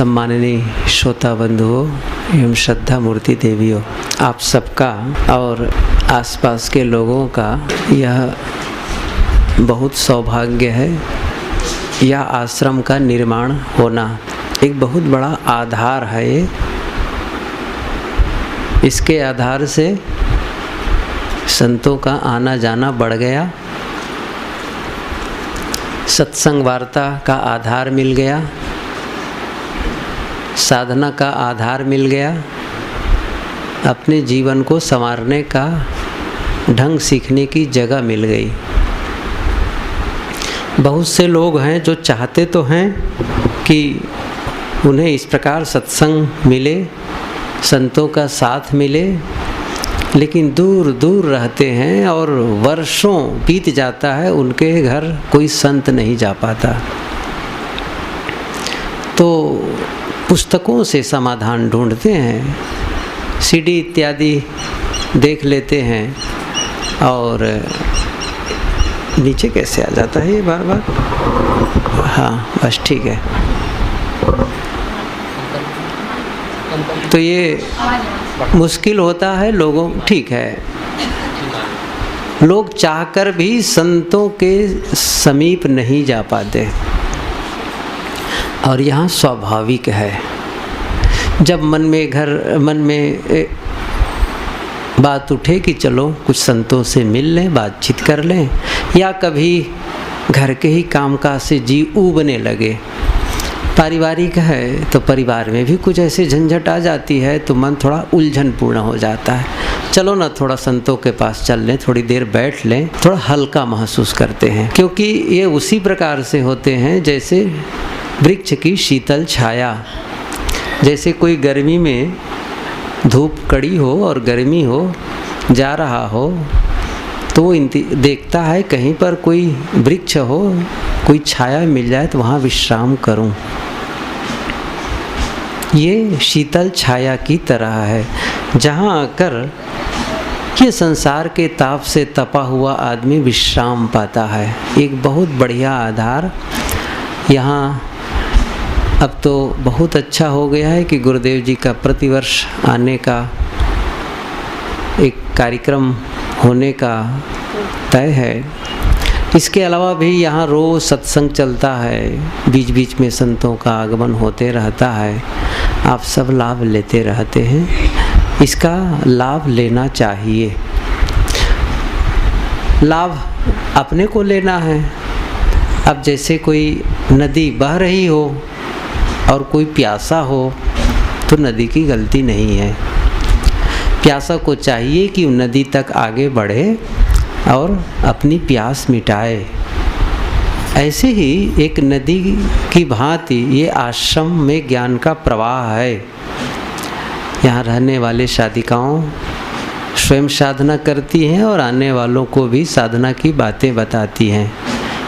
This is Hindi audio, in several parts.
सम्माननीय श्रोता बंधुओं एवं श्रद्धा मूर्ति देवियों, आप सबका और आसपास के लोगों का यह बहुत सौभाग्य है। यह आश्रम का निर्माण होना एक बहुत बड़ा आधार है। इसके आधार से संतों का आना जाना बढ़ गया, सत्संग वार्ता का आधार मिल गया, साधना का आधार मिल गया, अपने जीवन को संवारने का ढंग सीखने की जगह मिल गई। बहुत से लोग हैं जो चाहते तो हैं कि उन्हें इस प्रकार सत्संग मिले, संतों का साथ मिले, लेकिन दूर दूर रहते हैं और वर्षों बीत जाता है, उनके घर कोई संत नहीं जा पाता। तो पुस्तकों से समाधान ढूंढते हैं, सीडी इत्यादि देख लेते हैं और नीचे कैसे आ जाता है ये बार बार। हाँ बस ठीक है। तो ये मुश्किल होता है लोगों, ठीक है, लोग चाहकर भी संतों के समीप नहीं जा पाते और यहाँ स्वाभाविक है। जब मन में बात उठे कि चलो कुछ संतों से मिल लें, बातचीत कर लें, या कभी घर के ही कामकाज से जी ऊबने लगे, पारिवारिक है तो परिवार में भी कुछ ऐसे झंझट आ जाती है तो मन थोड़ा उलझन पूर्ण हो जाता है, चलो ना थोड़ा संतों के पास चल लें, थोड़ी देर बैठ लें, थोड़ा हल्का महसूस करते हैं। क्योंकि ये उसी प्रकार से होते हैं जैसे वृक्ष की शीतल छाया। जैसे कोई गर्मी में धूप कड़ी हो और गर्मी हो, जा रहा हो, तो वो देखता है कहीं पर कोई वृक्ष हो, कोई छाया मिल जाए तो वहाँ विश्राम करूं। ये शीतल छाया की तरह है, जहाँ आकर ये संसार के ताप से तपा हुआ आदमी विश्राम पाता है। एक बहुत बढ़िया आधार यहाँ अब तो बहुत अच्छा हो गया है कि गुरुदेव जी का प्रतिवर्ष आने का एक कार्यक्रम होने का तय है। इसके अलावा भी यहाँ रोज़ सत्संग चलता है, बीच बीच में संतों का आगमन होते रहता है। आप सब लाभ लेते रहते हैं, इसका लाभ लेना चाहिए। लाभ अपने को लेना है। अब जैसे कोई नदी बह रही हो और कोई प्यासा हो तो नदी की गलती नहीं है, प्यासा को चाहिए कि नदी तक आगे बढ़े और अपनी प्यास मिटाए। ऐसे ही एक नदी की भांति ये आश्रम में ज्ञान का प्रवाह है। यहाँ रहने वाले साधिकाओं स्वयं साधना करती हैं और आने वालों को भी साधना की बातें बताती हैं,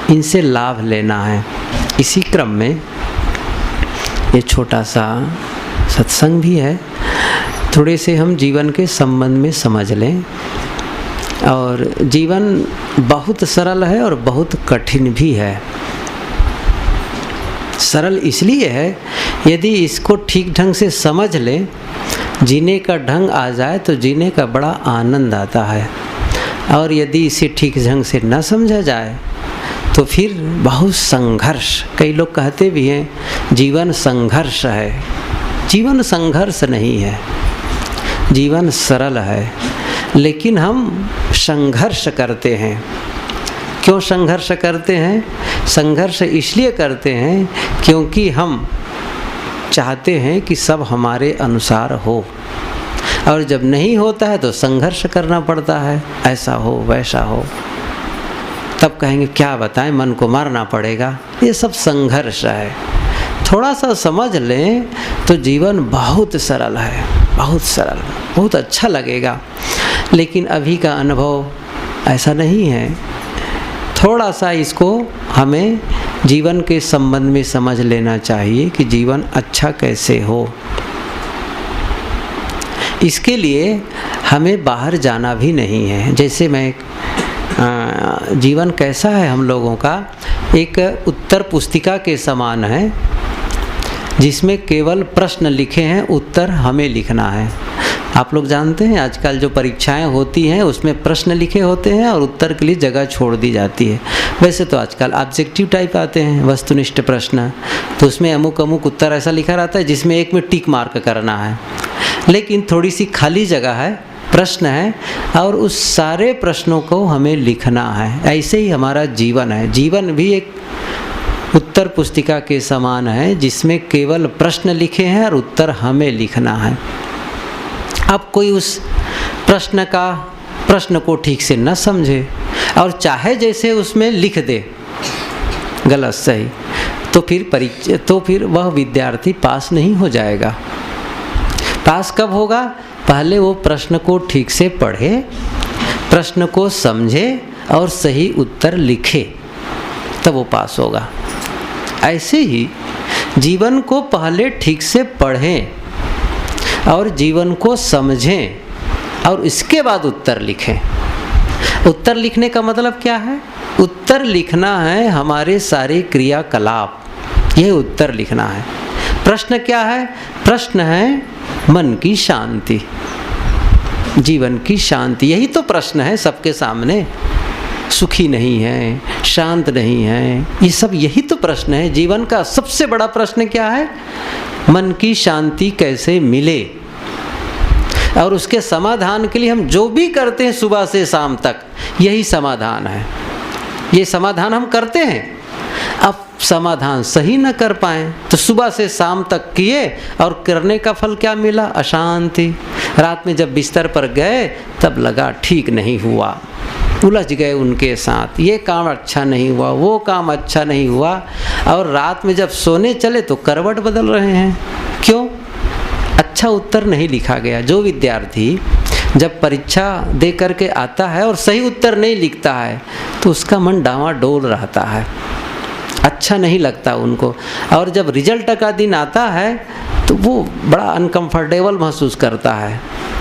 इनसे लाभ लेना है। इसी क्रम में ये छोटा सा सत्संग भी है, थोड़े से हम जीवन के संबंध में समझ लें। और जीवन बहुत सरल है और बहुत कठिन भी है। सरल इसलिए है, यदि इसको ठीक ढंग से समझ लें, जीने का ढंग आ जाए तो जीने का बड़ा आनंद आता है। और यदि इसे ठीक ढंग से न समझा जाए तो फिर बहुत संघर्ष। कई लोग कहते भी हैं जीवन संघर्ष है। जीवन संघर्ष नहीं है, जीवन सरल है, लेकिन हम संघर्ष करते हैं। क्यों संघर्ष करते हैं? संघर्ष इसलिए करते हैं क्योंकि हम चाहते हैं कि सब हमारे अनुसार हो, और जब नहीं होता है तो संघर्ष करना पड़ता है, ऐसा हो वैसा हो। तब कहेंगे क्या बताएं, मन को मारना पड़ेगा। ये सब संघर्ष है। थोड़ा सा समझ लें तो जीवन बहुत सरल है, बहुत सरल, बहुत अच्छा लगेगा। लेकिन अभी का अनुभव ऐसा नहीं है। थोड़ा सा इसको हमें जीवन के संबंध में समझ लेना चाहिए कि जीवन अच्छा कैसे हो। इसके लिए हमें बाहर जाना भी नहीं है। जैसे मैं जीवन कैसा है हम लोगों का, एक उत्तर पुस्तिका के समान है। जिसमें केवल प्रश्न लिखे हैं, उत्तर हमें लिखना है। आप लोग जानते हैं आजकल जो परीक्षाएं होती हैं उसमें प्रश्न लिखे होते हैं और उत्तर के लिए जगह छोड़ दी जाती है। वैसे तो आजकल ऑब्जेक्टिव टाइप आते हैं, वस्तुनिष्ठ प्रश्न, तो उसमें अमुक अमुक उत्तर ऐसा लिखा रहता है जिसमें एक में टिक मार्क करना है, लेकिन थोड़ी सी खाली जगह है, प्रश्न है और उस सारे प्रश्नों को हमें लिखना है। ऐसे ही हमारा जीवन है। जीवन भी एक उत्तर पुस्तिका के समान है जिसमें केवल प्रश्न लिखे हैं और उत्तर हमें लिखना है। अब कोई उस प्रश्न को ठीक से न समझे और चाहे जैसे उसमें लिख दे गलत सही, तो फिर वह विद्यार्थी पास नहीं हो जाएगा। पास कब होगा? पहले वो प्रश्न को ठीक से पढ़े, प्रश्न को समझे और सही उत्तर लिखे, तब वो पास होगा। ऐसे ही जीवन को पहले ठीक से पढ़ें और जीवन को समझें और इसके बाद उत्तर लिखें। उत्तर लिखने का मतलब क्या है? उत्तर लिखना है हमारे सारे क्रियाकलाप, यह उत्तर लिखना है। प्रश्न क्या है? प्रश्न है मन की शांति, जीवन की शांति, यही तो प्रश्न है सबके सामने। सुखी नहीं है, शांत नहीं है, ये सब यही तो प्रश्न है। जीवन का सबसे बड़ा प्रश्न क्या है? मन की शांति कैसे मिले, और उसके समाधान के लिए हम जो भी करते हैं सुबह से शाम तक, यही समाधान है। ये समाधान हम करते हैं। अब समाधान सही न कर पाए तो सुबह से शाम तक किए और करने का फल क्या मिला? अशांति। रात में जब बिस्तर पर गए तब लगा ठीक नहीं हुआ, उलझ गए उनके साथ, ये काम अच्छा नहीं हुआ, वो काम अच्छा नहीं हुआ, और रात में जब सोने चले तो करवट बदल रहे हैं। क्यों? अच्छा उत्तर नहीं लिखा गया। जो विद्यार्थी जब परीक्षा दे करके आता है और सही उत्तर नहीं लिखता है तो उसका मन डावाडोल रहता है, अच्छा नहीं लगता उनको, और जब रिजल्ट का दिन आता है तो वो बड़ा अनकंफर्टेबल महसूस करता है,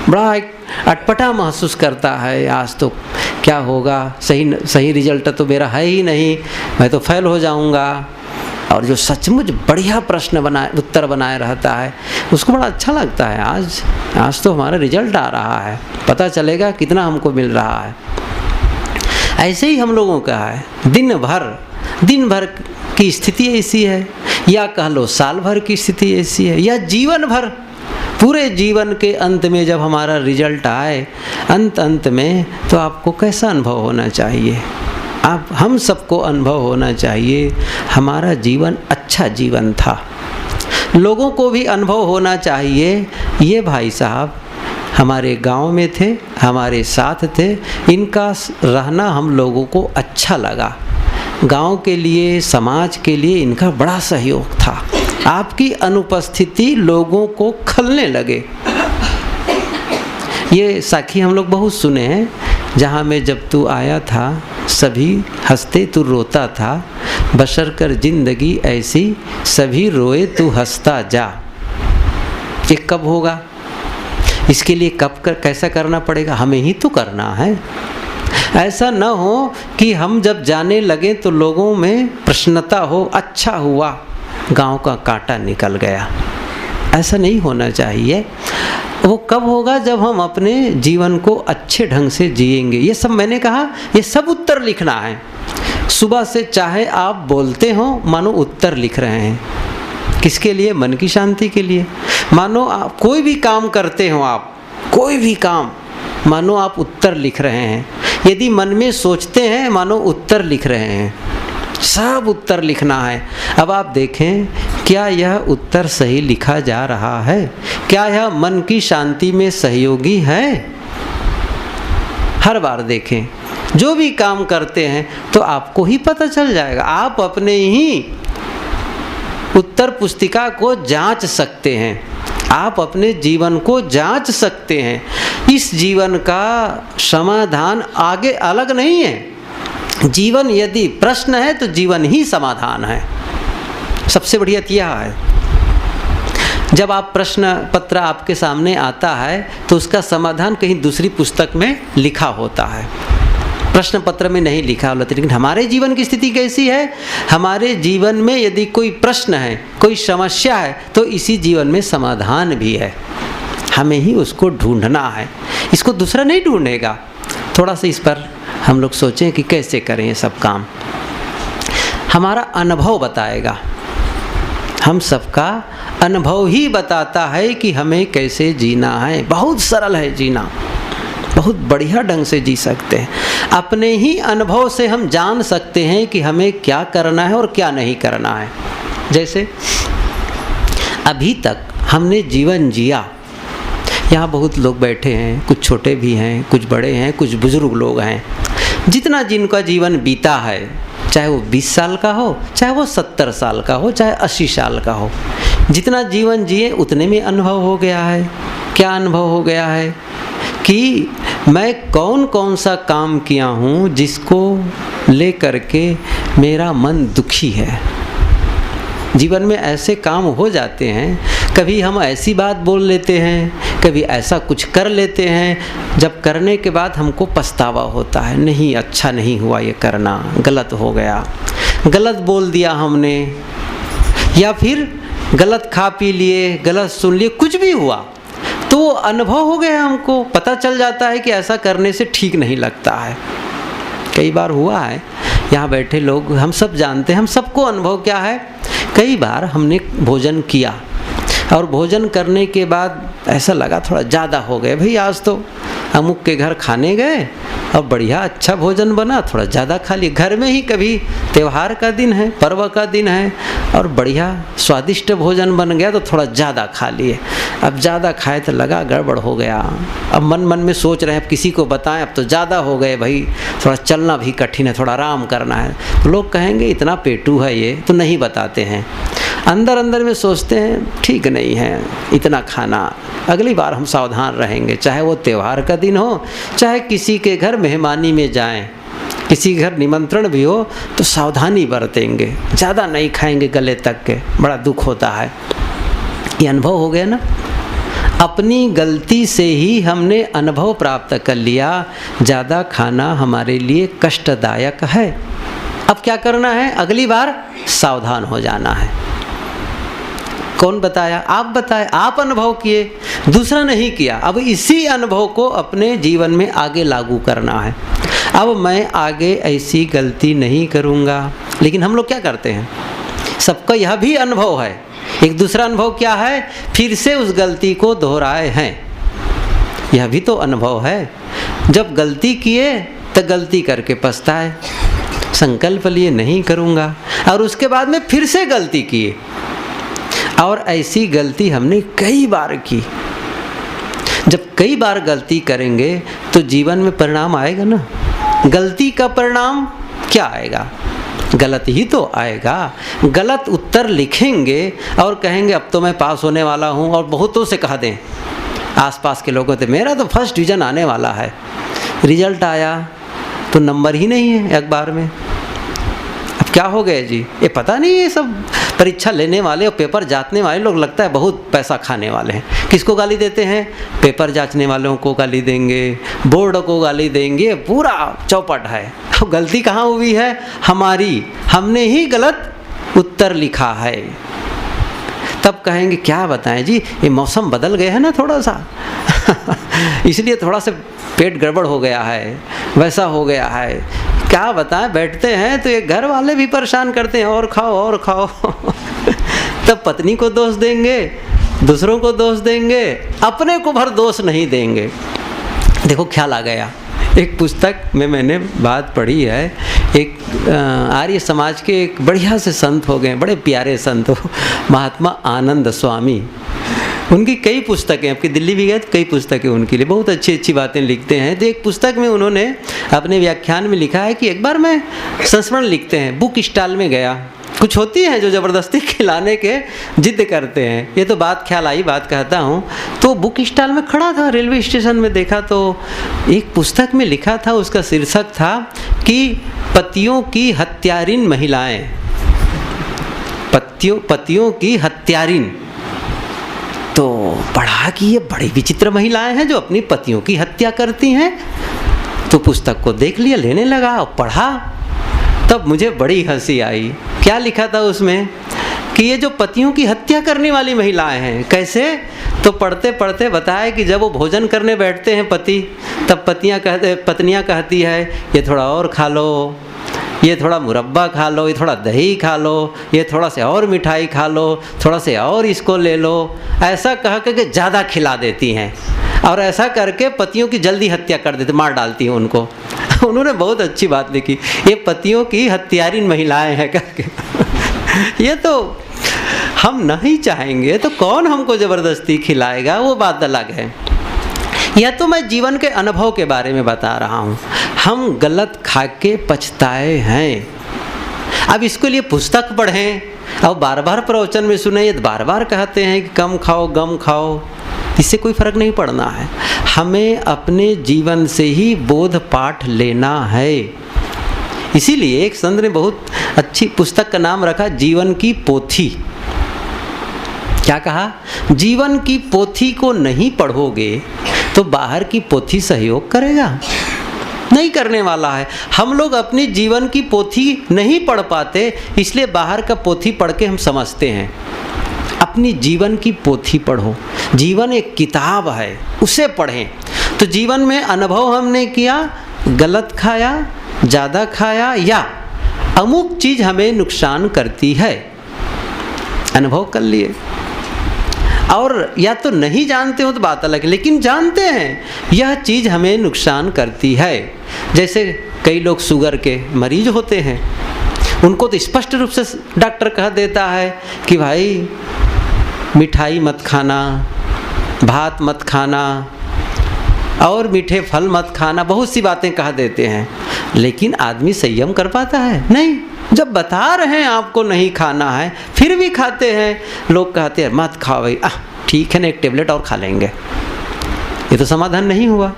बड़ा एक अटपटा महसूस करता है। आज तो क्या होगा, सही रिजल्ट तो मेरा है ही नहीं, मैं तो फेल हो जाऊंगा। और जो सचमुच बढ़िया उत्तर बनाए रहता है उसको बड़ा अच्छा लगता है, आज तो हमारा रिजल्ट आ रहा है, पता चलेगा कितना हमको मिल रहा है। ऐसे ही हम लोगों का है। दिन भर की स्थिति ऐसी है, या कह लो साल भर की स्थिति ऐसी है, या जीवन भर, पूरे जीवन के अंत में जब हमारा रिजल्ट आए अंत में, तो आपको कैसा अनुभव होना चाहिए? हम सबको अनुभव होना चाहिए हमारा जीवन अच्छा जीवन था। लोगों को भी अनुभव होना चाहिए ये भाई साहब हमारे गांव में थे, हमारे साथ थे, इनका रहना हम लोगों को अच्छा लगा, गांव के लिए, समाज के लिए इनका बड़ा सहयोग था। आपकी अनुपस्थिति लोगों को खलने लगे। ये साखी हम लोग बहुत सुने हैं, जहाँ में जब तू आया था सभी हंसते तू रोता था, बशर कर जिंदगी ऐसी सभी रोए तू हंसता जा। ये कब होगा? इसके लिए कैसा करना पड़ेगा? हमें ही तो करना है। ऐसा न हो कि हम जब जाने लगे तो लोगों में प्रसन्नता हो, अच्छा हुआ, गांव का कांटा निकल गया। ऐसा नहीं होना चाहिए। वो कब होगा? जब हम अपने जीवन को अच्छे ढंग से जिएंगे। ये सब मैंने कहा, ये सब उत्तर लिखना है। सुबह से चाहे आप बोलते हो मानो उत्तर लिख रहे हैं। किसके लिए? मन की शांति के लिए। मानो आप कोई भी काम करते हो, आप कोई भी काम, मानो आप उत्तर लिख रहे हैं। यदि मन में सोचते हैं मानो उत्तर लिख रहे हैं। सब उत्तर लिखना है। अब आप देखें क्या यह उत्तर सही लिखा जा रहा है? क्या यह मन की शांति में सहयोगी है? हर बार देखें, जो भी काम करते हैं तो आपको ही पता चल जाएगा। आप अपने ही उत्तर पुस्तिका को जांच सकते हैं, आप अपने जीवन को जांच सकते हैं। इस जीवन का समाधान आगे अलग नहीं है। जीवन यदि प्रश्न है तो जीवन ही समाधान है। सबसे बढ़िया यह है, जब आप प्रश्न पत्र आपके सामने आता है तो उसका समाधान कहीं दूसरी पुस्तक में लिखा होता है। प्रश्न पत्र में नहीं लिखा होता, लेकिन हमारे जीवन की स्थिति कैसी है? हमारे जीवन में यदि कोई प्रश्न है, कोई समस्या है, तो इसी जीवन में समाधान भी है। हमें ही उसको ढूंढना है, इसको दूसरा नहीं ढूंढेगा। थोड़ा सा इस पर हम लोग सोचें कि कैसे करें ये सब काम। हमारा अनुभव बताएगा, हम सबका अनुभव ही बताता है कि हमें कैसे जीना है। बहुत सरल है जीना, बहुत बढ़िया ढंग से जी सकते हैं। अपने ही अनुभव से हम जान सकते हैं कि हमें क्या करना है और क्या नहीं करना है। जैसे अभी तक हमने जीवन जिया, यहाँ बहुत लोग बैठे हैं, कुछ छोटे भी हैं, कुछ बड़े हैं, कुछ बुजुर्ग लोग हैं। जितना जिनका जीवन बीता है, चाहे वो 20 साल का हो, चाहे वो 70 साल का हो, चाहे 80 साल का हो, जितना जीवन जिए उतने में अनुभव हो गया है। क्या अनुभव हो गया है? कि मैं कौन कौन सा काम किया हूँ जिसको ले करके मेरा मन दुखी है। जीवन में ऐसे काम हो जाते हैं, कभी हम ऐसी बात बोल लेते हैं, कभी ऐसा कुछ कर लेते हैं, जब करने के बाद हमको पछतावा होता है, नहीं अच्छा नहीं हुआ ये करना, गलत हो गया, गलत बोल दिया हमने, या फिर गलत खा पी लिए, गलत सुन लिए, कुछ भी हुआ तो अनुभव हो गया, हमको पता चल जाता है कि ऐसा करने से ठीक नहीं लगता है। कई बार हुआ है, यहाँ बैठे लोग हम सब जानते हैं, हम सबको अनुभव क्या है। कई बार हमने भोजन किया और भोजन करने के बाद ऐसा लगा थोड़ा ज़्यादा हो गए, भाई आज तो अमुक के घर खाने गए और बढ़िया अच्छा भोजन बना, थोड़ा ज़्यादा खा लिए। घर में ही कभी त्यौहार का दिन है, पर्व का दिन है और बढ़िया स्वादिष्ट भोजन बन गया तो थोड़ा ज़्यादा खा लिए। अब ज़्यादा खाए तो लगा गड़बड़ हो गया। अब मन मन में सोच रहे हैं अब किसी को बताएं, अब तो ज़्यादा हो गए भाई, थोड़ा चलना भी कठिन है, थोड़ा आराम करना है। तो लोग कहेंगे इतना पेटू है ये, तो नहीं बताते हैं। अंदर अंदर में सोचते हैं ठीक नहीं है इतना खाना, अगली बार हम सावधान रहेंगे। चाहे वो त्यौहार का दिन हो, चाहे किसी के घर मेहमानी में जाएं, किसी घर निमंत्रण भी हो तो सावधानी बरतेंगे, ज़्यादा नहीं खाएंगे गले तक के, बड़ा दुख होता है। ये अनुभव हो गया ना, अपनी गलती से ही हमने अनुभव प्राप्त कर लिया, ज़्यादा खाना हमारे लिए कष्टदायक है। अब क्या करना है? अगली बार सावधान हो जाना है। कौन बताया? आप बताए, आप अनुभव किए, दूसरा नहीं किया। अब इसी अनुभव को अपने जीवन में आगे लागू करना है। अब मैं आगे ऐसी गलती नहीं करूँगा। लेकिन हम लोग क्या करते हैं, सबका यह भी अनुभव है। एक दूसरा अनुभव क्या है? फिर से उस गलती को दोहराए हैं, यह भी तो अनुभव है। जब गलती किए तो गलती करके पछताए, संकल्प लिए नहीं करूँगा, और उसके बाद में फिर से गलती किए, और ऐसी गलती हमने कई बार की। जब कई बार गलती करेंगे तो जीवन में परिणाम आएगा ना। गलती का परिणाम क्या आएगा? गलत ही तो आएगा। गलत उत्तर लिखेंगे और कहेंगे अब तो मैं पास होने वाला हूँ, और बहुतों से कह दें आसपास के लोगों से मेरा तो फर्स्ट डिवीज़न आने वाला है। रिजल्ट आया तो नंबर ही नहीं है अखबार में। अब क्या हो गए जी, ये पता नहीं, ये सब परीक्षा लेने वाले और पेपर जांचने वाले लोग लगता है बहुत पैसा खाने वाले हैं। किसको गाली देते हैं? पेपर जांचने वालों को गाली देंगे, बोर्ड को गाली देंगे, पूरा चौपट है। अब गलती कहाँ हुई है? हमारी, हमने ही गलत उत्तर लिखा है। तब कहेंगे क्या बताएं जी, ये मौसम बदल गया है ना थोड़ा सा इसलिए थोड़ा सा पेट गड़बड़ हो गया है, वैसा हो गया है। क्या बताएं, बैठते हैं तो ये घर वाले भी परेशान करते हैं, और खाओ और खाओ तब पत्नी को दोष देंगे, दूसरों को दोष देंगे, अपने को भर दोष नहीं देंगे। देखो ख्याल आ गया। एक पुस्तक में मैंने बात पढ़ी है, एक आर्य समाज के एक बढ़िया से संत हो गए, बड़े प्यारे संत हो, महात्मा आनंद स्वामी। उनकी कई पुस्तकें, आपकी दिल्ली भी गए तो कई पुस्तकें उनके लिए, बहुत अच्छी अच्छी बातें लिखते हैं। तो एक पुस्तक में उन्होंने अपने व्याख्यान में लिखा है कि एक बार मैं संस्मरण लिखते हैं, बुक स्टॉल में गया। कुछ होती हैं जो ज़बरदस्ती खिलाने के जिद करते हैं, ये तो बात ख्याल आई, बात कहता हूँ। तो बुक स्टॉल में खड़ा था, रेलवे स्टेशन में देखा तो एक पुस्तक में लिखा था, उसका शीर्षक था कि पतियों की हत्यारिन महिलाएं, पतियों की हत्यारिन। तो पढ़ा कि ये बड़ी विचित्र महिलाएं हैं जो अपनी पतियों की हत्या करती हैं। तो पुस्तक को देख लिया, लेने लगा और पढ़ा। तब मुझे बड़ी हंसी आई। क्या लिखा था उसमें कि ये जो पतियों की हत्या करने वाली महिलाएं हैं, कैसे? तो पढ़ते पढ़ते बताया कि जब वो भोजन करने बैठते हैं पति, तब पत्नियां कहती है ये थोड़ा और खा लो, ये थोड़ा मुरब्बा खा लो, ये थोड़ा दही खा लो, ये थोड़ा से और मिठाई खा लो, थोड़ा से और इसको ले लो, ऐसा कह के ज़्यादा खिला देती हैं। और ऐसा करके पतियों की जल्दी हत्या कर देती, मार डालती हैं उनको। उन्होंने बहुत अच्छी बात लिखी, ये पतियों की हत्यारीन महिलाएं हैं करके। ये तो हम नहीं चाहेंगे तो कौन हमको ज़बरदस्ती खिलाएगा, वो बात अलग है। यह तो मैं जीवन के अनुभव के बारे में बता रहा हूँ। हम गलत खा के पछताए हैं। अब इसके लिए पुस्तक पढ़ें और बार बार प्रवचन में सुने, ये बार बार कहते हैं कि कम खाओ गम खाओ, इससे कोई फर्क नहीं पड़ना है। हमें अपने जीवन से ही बोध पाठ लेना है। इसीलिए एक संत ने बहुत अच्छी पुस्तक का नाम रखा जीवन की पोथी। क्या कहा? जीवन की पोथी को नहीं पढ़ोगे तो बाहर की पोथी सहयोग करेगा? नहीं करने वाला है। हम लोग अपनी जीवन की पोथी नहीं पढ़ पाते, इसलिए बाहर का पोथी पढ़ के हम समझते हैं। अपनी जीवन की पोथी पढ़ो। जीवन एक किताब है, उसे पढ़ें। तो जीवन में अनुभव हमने किया, गलत खाया, ज़्यादा खाया, या अमुक चीज़ हमें नुकसान करती है, अनुभव कर लिए। और या तो नहीं जानते हो तो बात अलग है, लेकिन जानते हैं यह चीज़ हमें नुकसान करती है। जैसे कई लोग शुगर के मरीज होते हैं, उनको तो स्पष्ट रूप से डॉक्टर कह देता है कि भाई मिठाई मत खाना, भात मत खाना और मीठे फल मत खाना, बहुत सी बातें कह देते हैं। लेकिन आदमी संयम कर पाता है? नहीं। जब बता रहे हैं आपको नहीं खाना है, फिर भी खाते हैं। लोग कहते हैं मत खाओ भाई, ठीक है ना, एक टेबलेट और खा लेंगे। ये तो समाधान नहीं हुआ।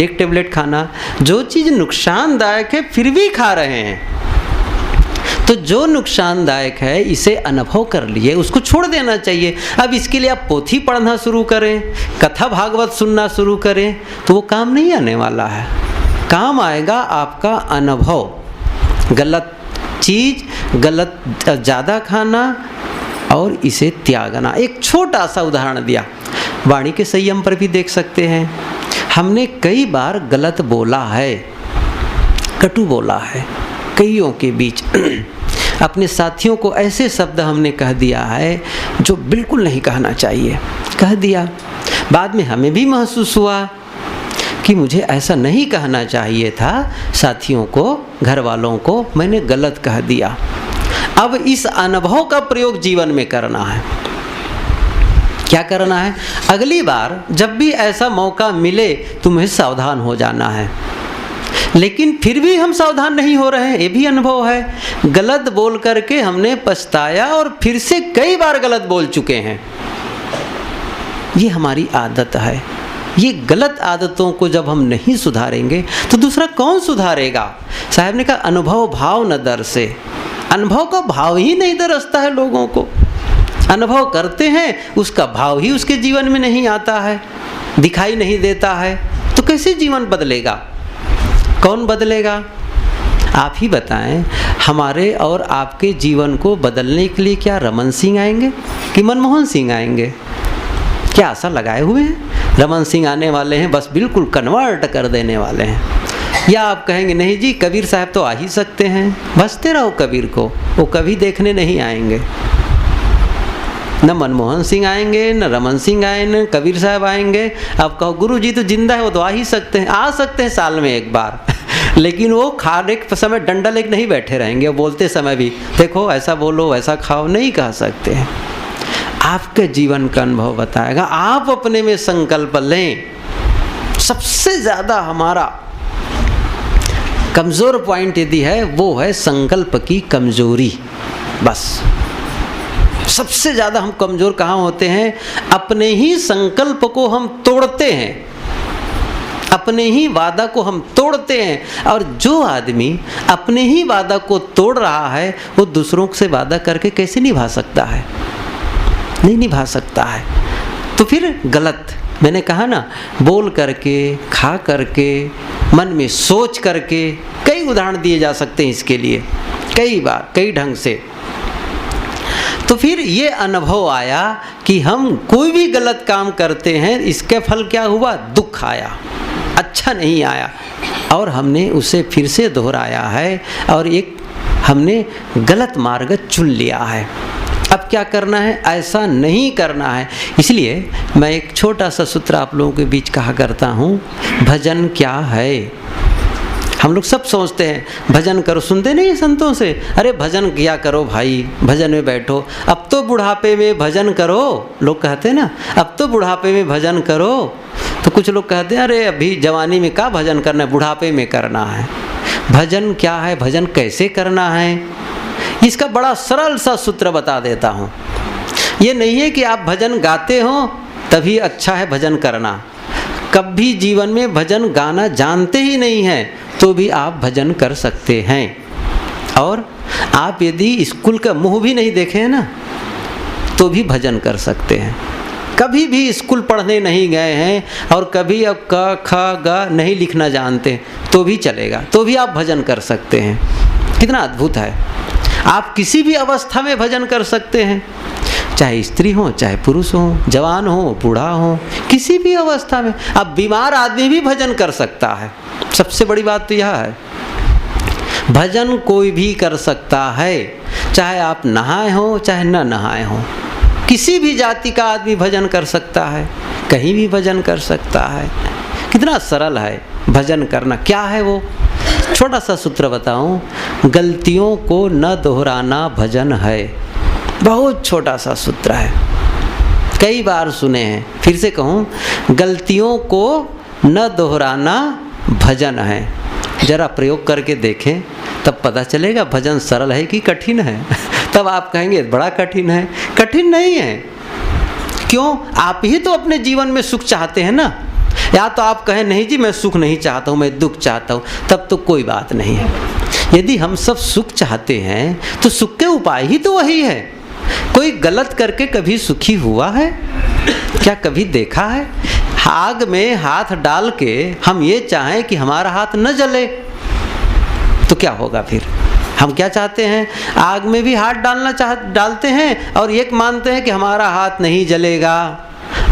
एक टेबलेट खाना, जो चीज़ नुकसानदायक है फिर भी खा रहे हैं। तो जो नुकसानदायक है इसे अनुभव कर लिए, उसको छोड़ देना चाहिए। अब इसके लिए आप पोथी पढ़ना शुरू करें, कथा भागवत सुनना शुरू करें, तो वो काम नहीं आने वाला है। काम आएगा आपका अनुभव। गलत चीज़, गलत ज़्यादा खाना और इसे त्यागना। एक छोटा सा उदाहरण दिया, वाणी के संयम पर भी देख सकते हैं। हमने कई बार गलत बोला है, कटु बोला है कईयों के बीच। अपने साथियों को ऐसे शब्द हमने कह दिया है जो बिल्कुल नहीं कहना चाहिए, कह दिया। बाद में हमें भी महसूस हुआ कि मुझे ऐसा नहीं कहना चाहिए था, साथियों को, घर वालों को मैंने गलत कह दिया। अब इस अनुभव का प्रयोग जीवन में करना है। क्या करना है? अगली बार जब भी ऐसा मौका मिले तुम्हें सावधान हो जाना है। लेकिन फिर भी हम सावधान नहीं हो रहे हैं, ये भी अनुभव है। गलत बोल करके हमने पछताया और फिर से कई बार गलत बोल चुके हैं। ये हमारी आदत है। ये गलत आदतों को जब हम नहीं सुधारेंगे तो दूसरा कौन सुधारेगा? साहब ने कहा अनुभव भाव न दरसे। अनुभव का भाव ही नहीं दरसता है लोगों को। अनुभव करते हैं, उसका भाव ही उसके जीवन में नहीं आता है, दिखाई नहीं देता है, तो कैसे जीवन बदलेगा? कौन बदलेगा? आप ही बताएं। हमारे और आपके जीवन को बदलने के लिए क्या रमन सिंह आएंगे कि मनमोहन सिंह आएंगे? क्या आशा लगाए हुए हैं? रमन सिंह आने वाले हैं, बस बिल्कुल कन्वर्ट कर देने वाले हैं। या आप कहेंगे नहीं जी कबीर साहब तो आ ही सकते हैं, बसते रहो कबीर को, वो कभी देखने नहीं आएंगे। न मनमोहन सिंह आएंगे, न रमन सिंह आएंगे, न कबीर साहब आएंगे। आप कहो गुरु जी तो जिंदा है, वो तो आ ही सकते हैं। आ सकते हैं साल में एक बार, लेकिन वो खाने के समय डंडा लेके नहीं बैठे रहेंगे। वो बोलते समय भी देखो ऐसा बोलो, ऐसा खाओ, नहीं कह सकते हैं। आपके जीवन का अनुभव बताएगा। आप अपने में संकल्प लें। सबसे ज़्यादा हमारा कमज़ोर पॉइंट यदि है वो है संकल्प की कमज़ोरी। बस सबसे ज़्यादा हम कमज़ोर कहाँ होते हैं? अपने ही संकल्प को हम तोड़ते हैं, अपने ही वादा को हम तोड़ते हैं। और जो आदमी अपने ही वादा को तोड़ रहा है वो दूसरों से वादा करके कैसे निभा सकता है? नहीं निभा सकता है। तो फिर गलत मैंने कहा ना, बोल करके, खा करके, मन में सोच करके, कई उदाहरण दिए जा सकते हैं इसके लिए, कई बार, कई ढंग से। तो फिर ये अनुभव आया कि हम कोई भी गलत काम करते हैं, इसके फल क्या हुआ? दुख आया, अच्छा नहीं आया, और हमने उसे फिर से दोहराया है और एक हमने गलत मार्ग चुन लिया है। अब क्या करना है? ऐसा नहीं करना है। इसलिए मैं एक छोटा सा सूत्र आप लोगों के बीच कहा करता हूँ, भजन क्या है? हम लोग सब सोचते हैं भजन करो, सुनते नहीं संतों से, अरे भजन किया करो भाई, भजन में बैठो, अब तो बुढ़ापे में भजन करो, लोग कहते हैं ना, अब तो बुढ़ापे में भजन करो। तो कुछ लोग कहते हैं अरे अभी जवानी में क्या भजन करना है, बुढ़ापे में करना है। भजन क्या है? भजन कैसे करना है? इसका बड़ा सरल सा सूत्र बता देता हूँ। ये नहीं है कि आप भजन गाते हो तभी अच्छा है भजन करना। कभी जीवन में भजन गाना जानते ही नहीं हैं तो भी आप भजन कर सकते हैं। और आप यदि स्कूल का मुंह भी नहीं देखे हैं ना तो भी भजन कर सकते हैं। कभी भी स्कूल पढ़ने नहीं गए हैं और कभी अब क ख ग नहीं लिखना जानते तो भी चलेगा, तो भी आप भजन कर सकते हैं। कितना अद्भुत है! आप किसी भी अवस्था में भजन कर सकते हैं, चाहे स्त्री हो, चाहे पुरुष हो, जवान हो, बूढ़ा हो, किसी भी अवस्था में। अब बीमार आदमी भी भजन कर सकता है। सबसे बड़ी बात तो यह है, भजन कोई भी कर सकता है, चाहे आप नहाए हो चाहे न नहाए हो। किसी भी जाति का आदमी भजन कर सकता है, कहीं भी भजन कर सकता है। कितना सरल है भजन करना। क्या है वो? छोटा सा सूत्र बताऊं, गलतियों को न दोहराना भजन है। बहुत छोटा सा सूत्र है, कई बार सुने हैं, फिर से कहूँ, गलतियों को न दोहराना भजन है। जरा प्रयोग करके देखें तब पता चलेगा भजन सरल है कि कठिन है। तब आप कहेंगे बड़ा कठिन है। कठिन नहीं है। क्यों? आप ही तो अपने जीवन में सुख चाहते हैं ना। या तो आप कहें नहीं जी मैं सुख नहीं चाहता हूँ, मैं दुख चाहता हूँ, तब तो कोई बात नहीं है। यदि हम सब सुख चाहते हैं तो सुख के उपाय ही तो वही है। कोई गलत करके कभी सुखी हुआ है? क्या कभी देखा है? आग में हाथ डाल के हम ये चाहें कि हमारा हाथ न जले तो क्या होगा फिर? हम क्या चाहते हैं? आग में भी हाथ डालते हैं और एक मानते हैं कि हमारा हाथ नहीं जलेगा।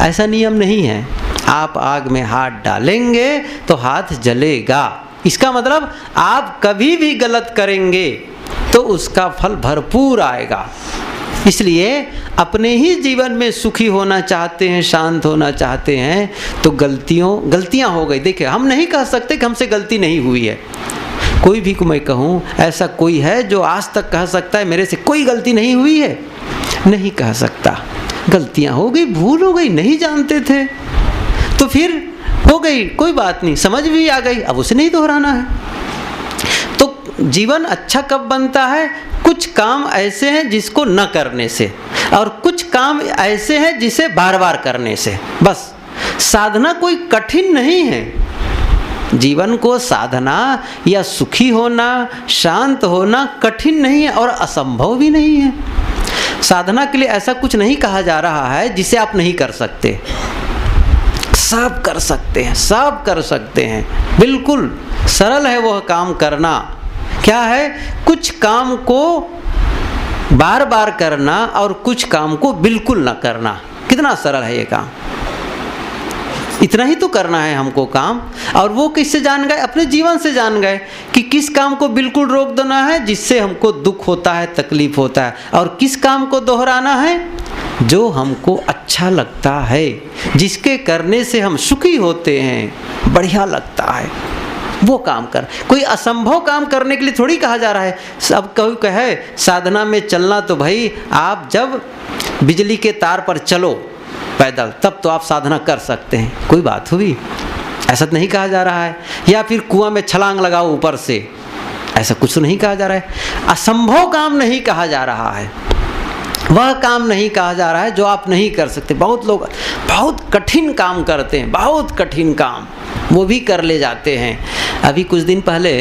ऐसा नियम नहीं है। आप आग में हाथ डालेंगे तो हाथ जलेगा। इसका मतलब आप कभी भी गलत करेंगे तो उसका फल भरपूर आएगा। इसलिए अपने ही जीवन में सुखी होना चाहते हैं, शांत होना चाहते हैं तो गलतियां हो गई। देखिए, हम नहीं कह सकते कि हमसे गलती नहीं हुई है। कोई भी को मैं कहूँ, ऐसा कोई है जो आज तक कह सकता है मेरे से कोई गलती नहीं हुई है? नहीं कह सकता। गलतियां हो गई, भूल हो गई, नहीं जानते थे तो फिर हो गई, कोई बात नहीं, समझ भी आ गई, अब उसे नहीं दोहराना है। तो जीवन अच्छा कब बनता है? कुछ काम ऐसे हैं जिसको न करने से, और कुछ काम ऐसे हैं जिसे बार बार करने से। बस साधना कोई कठिन नहीं है। जीवन को साधना या सुखी होना, शांत होना कठिन नहीं है और असंभव भी नहीं है। साधना के लिए ऐसा कुछ नहीं कहा जा रहा है जिसे आप नहीं कर सकते। सब कर सकते हैं, सब कर सकते हैं। बिल्कुल सरल है वह काम करना। क्या है? कुछ काम को बार बार करना और कुछ काम को बिल्कुल न करना। कितना सरल है ये काम। इतना ही तो करना है हमको काम। और वो किससे जान गए? अपने जीवन से जान गए कि किस काम को बिल्कुल रोक देना है जिससे हमको दुख होता है, तकलीफ होता है, और किस काम को दोहराना है जो हमको अच्छा लगता है, जिसके करने से हम सुखी होते हैं, बढ़िया लगता है, वो काम कर। कोई असंभव काम करने के लिए थोड़ी कहा जा रहा है। सब कोई कहे साधना में चलना तो भाई आप जब बिजली के तार पर चलो पैदल तब तो आप साधना कर सकते हैं, कोई बात हुई? ऐसा तो नहीं कहा जा रहा है। या फिर कुआं में छलांग लगाओ ऊपर से, ऐसा कुछ तो नहीं कहा जा रहा है। असंभव काम नहीं कहा जा रहा है, वह काम नहीं कहा जा रहा है जो आप नहीं कर सकते। बहुत लोग बहुत कठिन काम करते हैं, बहुत कठिन काम वो भी कर ले जाते हैं। अभी कुछ दिन पहले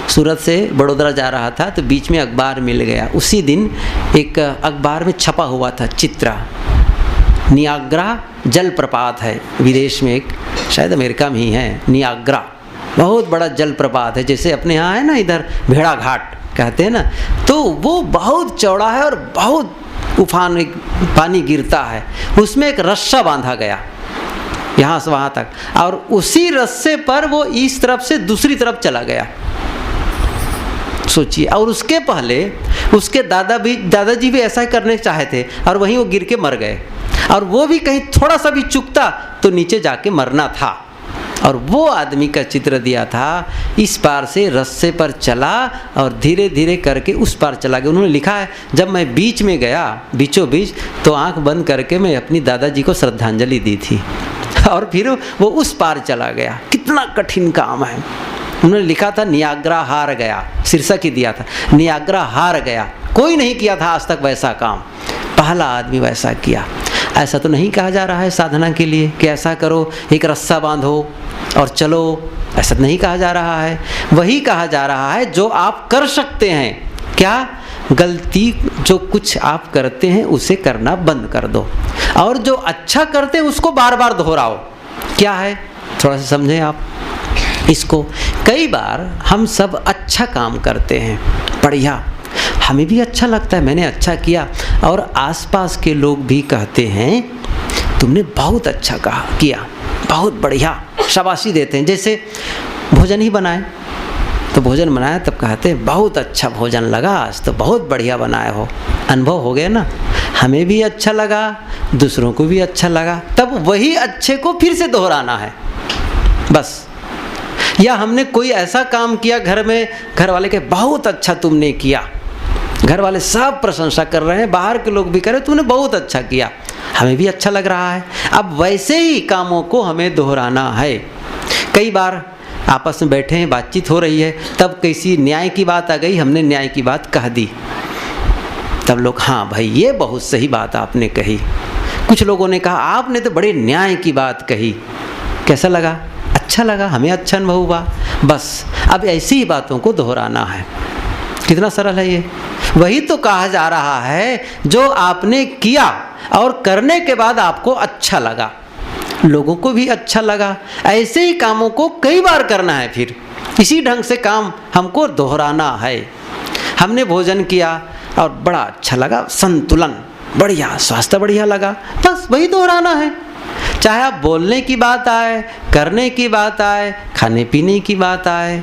सूरत से बड़ोदरा जा रहा था तो बीच में अखबार मिल गया। उसी दिन एक अखबार में छपा हुआ था चित्र, नियाग्रा जलप्रपात है, विदेश में एक, शायद अमेरिका में ही है, नियाग्रा बहुत बड़ा जलप्रपात है। जैसे अपने यहाँ है ना इधर भेड़ा घाट कहते हैं ना, तो वो बहुत चौड़ा है और बहुत उफान पानी गिरता है। उसमें एक रस्सा बांधा गया यहाँ से वहाँ तक, और उसी रस्से पर वो इस तरफ से दूसरी तरफ चला गया, सोचिए। और उसके पहले उसके दादाजी भी ऐसा ही करने चाहे थे, और वहीं वो गिर के मर गए, और वो भी कहीं थोड़ा सा भी चूकता तो नीचे जाके मरना था। और वो आदमी का चित्र दिया था, इस पार से रस्से पर चला और धीरे धीरे करके उस पार चला गया। उन्होंने लिखा है, जब मैं बीच में गया बीचों बीच, तो आंख बंद करके मैं अपनी दादाजी को श्रद्धांजलि दी थी, और फिर वो उस पार चला गया। कितना कठिन काम है। उन्होंने लिखा था नियाग्रा हार गया, शीर्षक ही दिया था, नियाग्रा हार गया। कोई नहीं किया था आज तक वैसा काम, पहला आदमी वैसा किया। ऐसा तो नहीं कहा जा रहा है साधना के लिए कि ऐसा करो, एक रस्सा बांधो और चलो, ऐसा नहीं कहा जा रहा है। वही कहा जा रहा है जो आप कर सकते हैं। क्या? गलती जो कुछ आप करते हैं उसे करना बंद कर दो, और जो अच्छा करते हैं उसको बार बार दोहराओ। क्या है, थोड़ा सा समझें आप इसको। कई बार हम सब अच्छा काम करते हैं, बढ़िया, हमें भी अच्छा लगता है, मैंने अच्छा किया, और आसपास के लोग भी कहते हैं तुमने बहुत अच्छा किया, बहुत बढ़िया, शाबाशी देते हैं। जैसे भोजन ही बनाए, तो भोजन बनाया तब कहते हैं बहुत अच्छा भोजन लगा, आज तो बहुत बढ़िया बनाए हो। अनुभव हो गया ना, हमें भी अच्छा लगा, दूसरों को भी अच्छा लगा, तब वही अच्छे को फिर से दोहराना है बस। या हमने कोई ऐसा काम किया घर में, घर वाले के बहुत अच्छा तुमने किया, घर वाले सब प्रशंसा कर रहे हैं, बाहर के लोग भी कह रहे तुमने बहुत अच्छा किया, हमें भी अच्छा लग रहा है। अब वैसे ही कामों को हमें दोहराना है। कई बार आपस में बैठे हैं, बातचीत हो रही है, तब किसी न्याय की बात आ गई, हमने न्याय की बात कह दी, तब लोग हाँ भाई ये बहुत सही बात आपने कही। कुछ लोगों ने कहा आपने तो बड़े न्याय की बात कही, कैसा लगा? अच्छा लगा, हमें अच्छा अनुभव हुआ। बस अब ऐसी ही बातों को दोहराना है। कितना सरल है ये। वही तो कहा जा रहा है, जो आपने किया और करने के बाद आपको अच्छा लगा, लोगों को भी अच्छा लगा, ऐसे ही कामों को कई बार करना है। फिर इसी ढंग से काम हमको दोहराना है। हमने भोजन किया और बड़ा अच्छा लगा, संतुलन बढ़िया, स्वास्थ्य बढ़िया लगा, बस वही दोहराना है। चाहे आप बोलने की बात आए, करने की बात आए, खाने पीने की बात आए,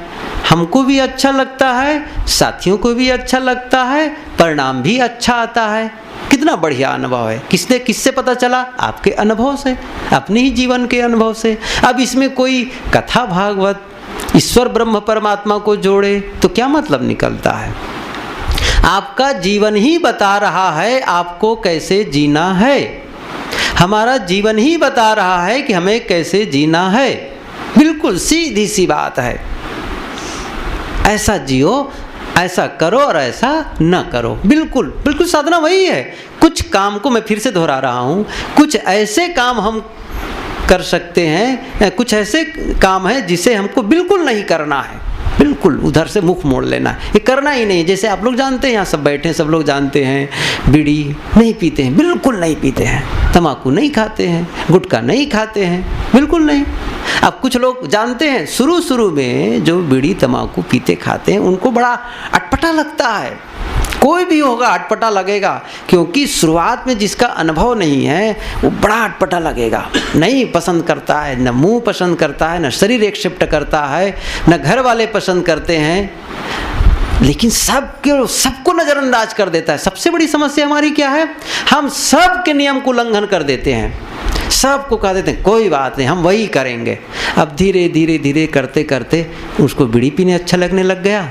हमको भी अच्छा लगता है, साथियों को भी अच्छा लगता है, परिणाम भी अच्छा आता है। कितना बढ़िया अनुभव है। किससे पता चला? आपके अनुभव से, अपने ही जीवन के अनुभव से। अब इसमें कोई कथा भागवत, ईश्वर ब्रह्म परमात्मा को जोड़े तो क्या मतलब निकलता है? आपका जीवन ही बता रहा है आपको कैसे जीना है। हमारा जीवन ही बता रहा है कि हमें कैसे जीना है। बिल्कुल सीधी सी बात है। ऐसा जियो, ऐसा करो और ऐसा न करो। बिल्कुल बिल्कुल साधना वही है। कुछ काम को मैं फिर से दोहरा रहा हूँ, कुछ ऐसे काम हम कर सकते हैं, कुछ ऐसे काम है जिसे हमको बिल्कुल नहीं करना है, बिल्कुल उधर से मुख मोड़ लेना है, ये करना ही नहीं। जैसे आप लोग जानते हैं, यहाँ सब बैठे हैं, सब लोग जानते हैं बीड़ी नहीं पीते हैं, बिल्कुल नहीं पीते हैं, तम्बाकू नहीं खाते हैं, गुटखा नहीं खाते हैं, बिल्कुल नहीं। अब कुछ लोग जानते हैं, शुरू में जो बीड़ी तम्बाकू पीते खाते हैं उनको बड़ा अटपटा लगता है। कोई भी होगा अटपटा लगेगा, क्योंकि शुरुआत में जिसका अनुभव नहीं है वो बड़ा अटपटा लगेगा, नहीं पसंद करता है, न मुंह पसंद करता है, न शरीर एक्सेप्ट करता है, न घर वाले पसंद करते हैं, लेकिन सबको नज़रअंदाज कर देता है। सबसे बड़ी समस्या हमारी क्या है? हम सबके नियम को उल्लंघन कर देते हैं, सबको कह देते हैं कोई बात नहीं हम वही करेंगे। अब धीरे धीरे करते करते उसको बीड़ी पीने अच्छा लगने लग गया,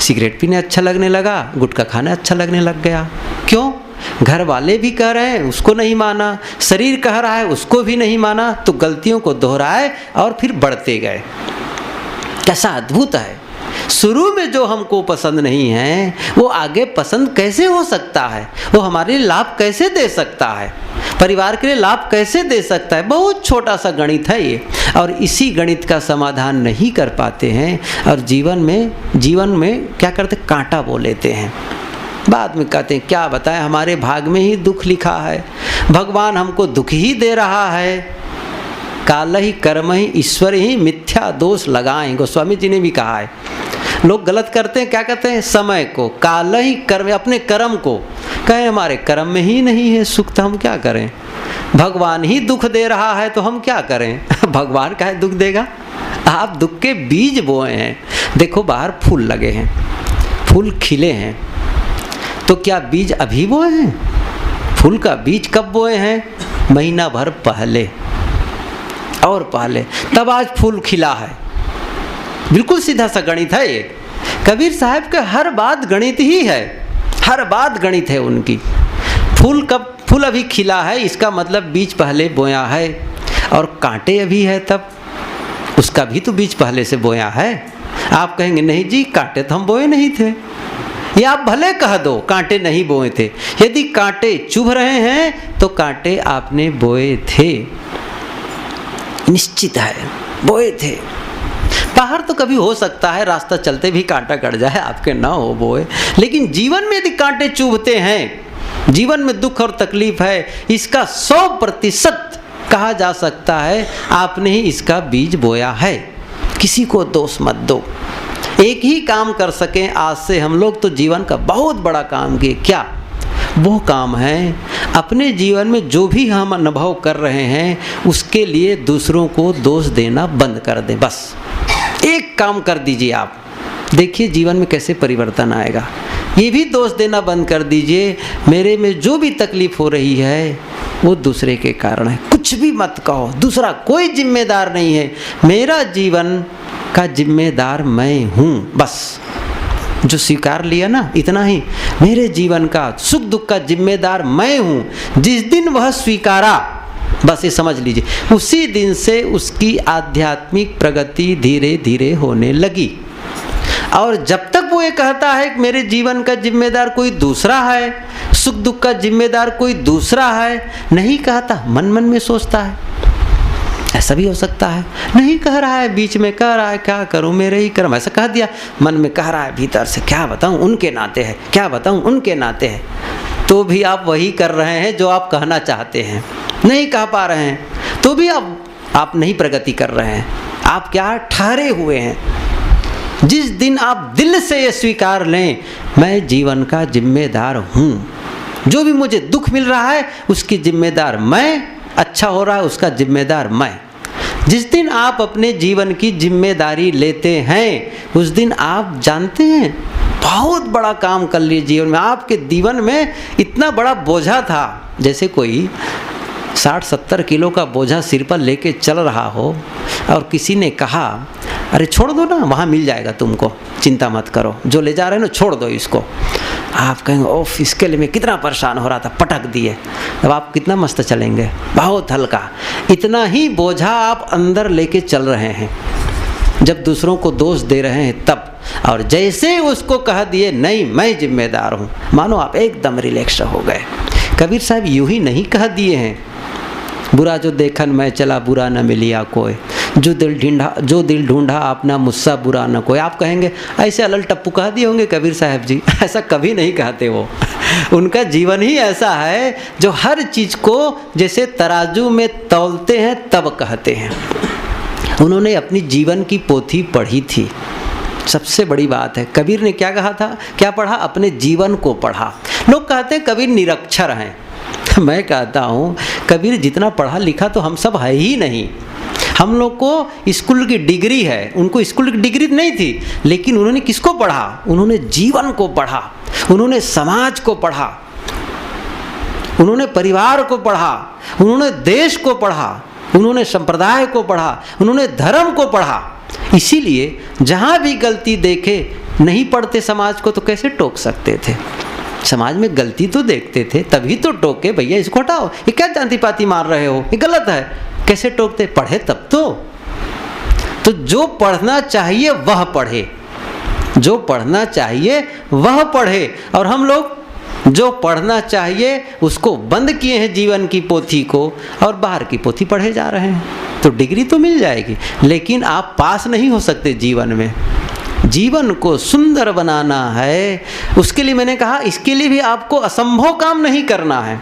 सिगरेट पीने अच्छा लगने लगा, गुटखा खाना अच्छा लगने लग गया। क्यों? घर वाले भी कह रहे हैं उसको नहीं माना, शरीर कह रहा है उसको भी नहीं माना, तो गलतियों को दोहराए और फिर बढ़ते गए। कैसा अद्भुत है। शुरू में जो हमको पसंद नहीं है वो आगे पसंद कैसे हो सकता है? वो हमारे लिए लाभ कैसे दे सकता है? परिवार के लिए लाभ कैसे दे सकता है? बहुत छोटा सा गणित है ये, और इसी गणित का समाधान नहीं कर पाते हैं और जीवन में क्या करते? कांटा बो लेते हैं। बाद में कहते हैं क्या बताएं, हमारे भाग में ही दुख लिखा है, भगवान हमको दुख ही दे रहा है। काल ही कर्म ही ईश्वर ही मिथ्या दोष लगाएं, गोस्वामी जी ने भी कहा है। लोग गलत करते हैं, क्या कहते हैं, समय को काल ही कर्म, अपने कर्म को कहें हमारे कर्म में ही नहीं है सुख, तो हम क्या करें, भगवान ही दुख दे रहा है तो हम क्या करें। भगवान काहे दुख देगा, आप दुख के बीज बोए हैं। देखो बाहर फूल लगे हैं, फूल खिले हैं, तो क्या बीज अभी बोए हैं? फूल का बीज कब बोए हैं? महीना भर पहले और पहले, तब आज फूल खिला है। बिल्कुल सीधा सा गणित है ये। कबीर साहब का हर बात गणित ही है, हर बात गणित है उनकी। फूल अभी खिला है, इसका मतलब बीज पहले बोया है, और कांटे अभी है तब उसका भी तो बीज पहले से बोया है। आप कहेंगे नहीं जी कांटे तो हम बोए नहीं थे, या आप भले कह दो कांटे नहीं बोए थे। यदि कांटे चुभ रहे हैं तो कांटे आपने बोए थे, निश्चित है बोए थे। बाहर तो कभी हो सकता है रास्ता चलते भी कांटा कट जाए, आपके ना हो बोए, लेकिन जीवन में यदि कांटे चुभते हैं, जीवन में दुख और तकलीफ है, इसका 100% कहा जा सकता है आपने ही इसका बीज बोया है। किसी को दोष मत दो। एक ही काम कर सकें आज से हम लोग तो जीवन का बहुत बड़ा काम किए। क्या वो काम है, अपने जीवन में जो भी हम अनुभव कर रहे हैं उसके लिए दूसरों को दोष देना बंद कर दें। बस एक काम कर दीजिए आप, देखिए जीवन में कैसे परिवर्तन आएगा। ये भी दोष देना बंद कर दीजिए, मेरे में जो भी तकलीफ हो रही है वो दूसरे के कारण है। कुछ भी मत कहो, दूसरा कोई जिम्मेदार नहीं है, मेरा जीवन का जिम्मेदार मैं हूँ। बस जो स्वीकार लिया ना, इतना ही, मेरे जीवन का सुख दुख का जिम्मेदार मैं हूँ। जिस दिन वह स्वीकारा, बस ये समझ लीजिए, उसी दिन से उसकी आध्यात्मिक प्रगति धीरे धीरे होने लगी। और जब तक वो ये कहता है कि मेरे जीवन का जिम्मेदार कोई दूसरा है, सुख दुख का जिम्मेदार कोई दूसरा है, नहीं कहता, मन मन में सोचता है, ऐसा भी हो सकता है, नहीं कह रहा है, बीच में कह रहा है क्या करूं मेरे ही कर्म, ऐसा कह दिया, मन में कह रहा है भीतर से क्या बताऊं उनके नाते है, क्या बताऊं उनके नाते है, तो भी आप वही कर रहे हैं जो आप कहना चाहते हैं, नहीं कह पा रहे हैं तो भी आप नहीं प्रगति कर रहे हैं, आप क्या ठहरे हुए हैं। जिस दिन आप दिल से ये स्वीकार लें मैं जीवन का जिम्मेदार हूँ, जो भी मुझे दुख मिल रहा है उसकी जिम्मेदार मैं, अच्छा हो रहा है उसका जिम्मेदार मैं, जिस दिन आप अपने जीवन की जिम्मेदारी लेते हैं उस दिन आप जानते हैं बहुत बड़ा काम कर लिए जीवन में। आपके जीवन में इतना बड़ा बोझा था, जैसे कोई 60-70 किलो का बोझा सिर पर लेके चल रहा हो और किसी ने कहा अरे छोड़ दो ना, वहाँ मिल जाएगा तुमको, चिंता मत करो, जो ले जा रहे हो ना छोड़ दो इसको। आप कहेंगे ओफ इसके लिए मैं कितना परेशान हो रहा था, पटक दिए। अब आप कितना मस्त चलेंगे, बहुत हल्का। इतना ही बोझा आप अंदर लेके चल रहे हैं जब दूसरों को दोष दे रहे हैं तब, और जैसे उसको कह दिए नहीं मैं जिम्मेदार हूँ, मानो आप एकदम रिलैक्स हो गए। कबीर साहब यूं ही नहीं कह दिए हैं, बुरा जो देखन मैं चला बुरा न मिलिया कोई, जो दिल ढूंढा अपना मुझसा बुरा न कोई। आप कहेंगे ऐसे अलल टप्पू कह दिए होंगे कबीर साहब जी, ऐसा कभी नहीं कहते वो। उनका जीवन ही ऐसा है जो हर चीज़ को जैसे तराजू में तौलते हैं तब कहते हैं। उन्होंने अपनी जीवन की पोथी पढ़ी थी, सबसे बड़ी बात है। कबीर ने क्या कहा था, क्या पढ़ा, अपने जीवन को पढ़ा। लोग कहते हैं कबीर निरक्षर हैं, मैं कहता हूँ कबीर जितना पढ़ा लिखा तो हम सब है ही नहीं। हम लोग को स्कूल की डिग्री है, उनको स्कूल की डिग्री नहीं थी, लेकिन उन्होंने किसको पढ़ा, उन्होंने जीवन को पढ़ा, उन्होंने समाज को पढ़ा, उन्होंने परिवार को पढ़ा, उन्होंने देश को पढ़ा, उन्होंने संप्रदाय को पढ़ा, उन्होंने धर्म को पढ़ा। इसीलिए जहाँ भी गलती देखे, नहीं पढ़ते समाज को तो कैसे टोक सकते थे, समाज में गलती तो देखते थे तभी तो टोके, भैया इसको हटाओ, ये क्या जाति पाती मार रहे हो, ये गलत है, कैसे टोकते, पढ़े तब तो जो पढ़ना चाहिए वह पढ़े, जो पढ़ना चाहिए वह पढ़े, और हम लोग जो पढ़ना चाहिए उसको बंद किए हैं जीवन की पोथी को, और बाहर की पोथी पढ़े जा रहे हैं। तो डिग्री तो मिल जाएगी लेकिन आप पास नहीं हो सकते जीवन में, जीवन को सुंदर बनाना है, उसके लिए मैंने कहा इसके लिए भी आपको असंभव काम नहीं करना है।